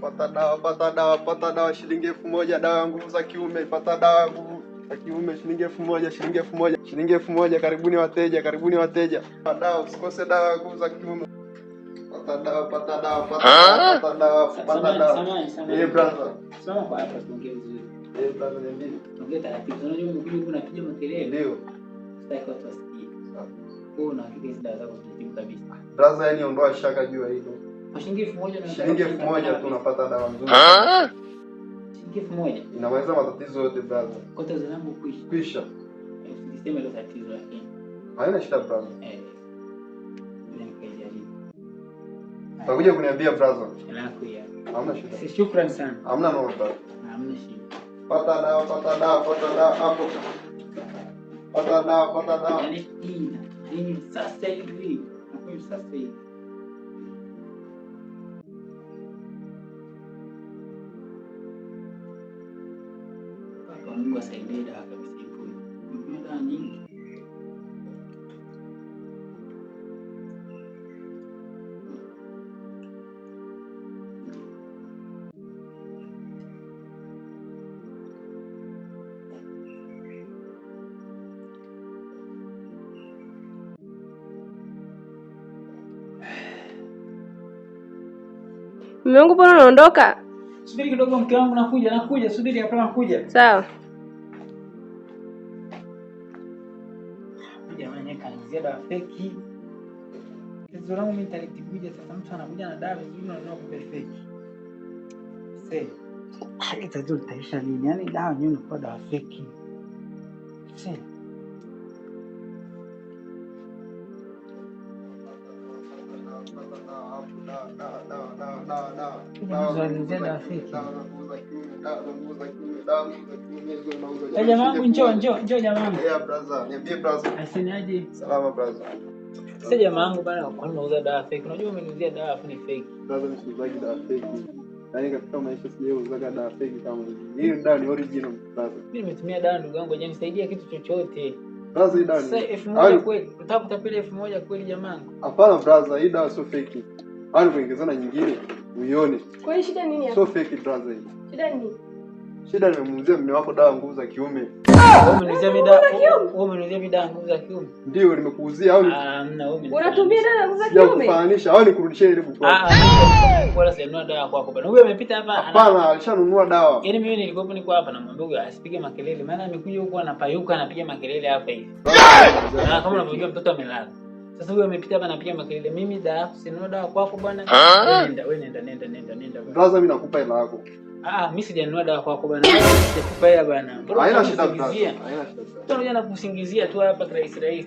Pata dawa shilingi 1000, dawa ya nguvu za kiume. Pata dawa ya nguvu za kiume shilingi 1000, shilingi 1000. Karibuni wateja. Dawa, usikose dawa ya nguvu za kiume. Pata dawa. Brother. Soma kwa hapa tuongee vizuri. Brother niambie. Tuongee taratibu. Unajua mkuje unapiga makelele. Ndio. Sitaki watu wasikie. Wewe unahakika hizo dawa zako zitibu kabisa. Brother, yani ondoa shaka juu ya hilo. Kwa shilingi 1000 na shilingi 1000 tu unapata dawa nzuri. Shilingi 1000 inaweza matatizo yote brother. Kwa tatizo langu kwisha. Usiseme hilo tatizo lakini. Haina shida brother. Nikajaribu. Utakuja kuniambia brother. Yako ya. Hamna shida. Shukrani sana. Hamna noma brother. Hamna shida. Pata dawa hapo. Pata dawa. Yaani sasa hivi. Nakwambia sasa hivi. Mungu asaidie dawa kabisa ipo. Kuna dawa nyingi. Mume wangu bwana unaondoka? Subiri kidogo mke wangu nakuja. Subiri hapa nakuja. Sawa. Jamani kanizia dawa feki. Tatizo langu mimi nitalitibuja sasa mtu anakuja na dawa vizuri na kumbe feki. Haki tatizo litaisha lini? Yaani dawa yenyewe ni dawa feki. Jamaa njoo jamaa. Brother, niambie brother. Asinaje? Salama brother. Sasa jamaa wangu bana, kwa nini unauza dawa fake? Unajua umeniuzia dawa afu ni fake. Brother, nisiuzaji dawa fake. Yaani katika maisha sijauza dawa fake kama hizi. Hii dawa ni original brother. Mimi nimetumia dawa ndugu yangu, je, nisaidia kitu chochote? Brother, hii dawa ni 1000 kweli. Unataka kutapeli 1000 kweli jamaa wangu? Hapana brother, hii dawa sio fake. Hadi kuongezana nyingine uione. Kwa hiyo shida nini hapa? Sio fake brother hii. Shida nini? Shida nimemuuzia mume wako dawa nguvu za kiume. Wewe umeniuzia dawa nguvu za kiume? Ndio nimekuuzia au unatumia dawa nguvu za kiume? Kufananisha au nikurudishie ile buku. Wala sijanunua dawa kwako bwana. Huyu amepita hapa. Hapana, alishanunua dawa. Yaani mimi niko hapa na mwambie huyu asipige makelele. Maana amekuja huko anapayuka anapiga makelele hapa hivi. Kama unavyojua mtoto amelala. Sasa huyu amepita hapa anapiga makelele. Mimi dawa sinunua dawa kwako bwana. Nenda. Brother, mimi nakupa hela yako. Mimi sijanunua dawa kwako bwana. Sikupa hela bwana. Haina shida brother. Haina shida. Tunakuja na kusingizia tu hapa rahisi.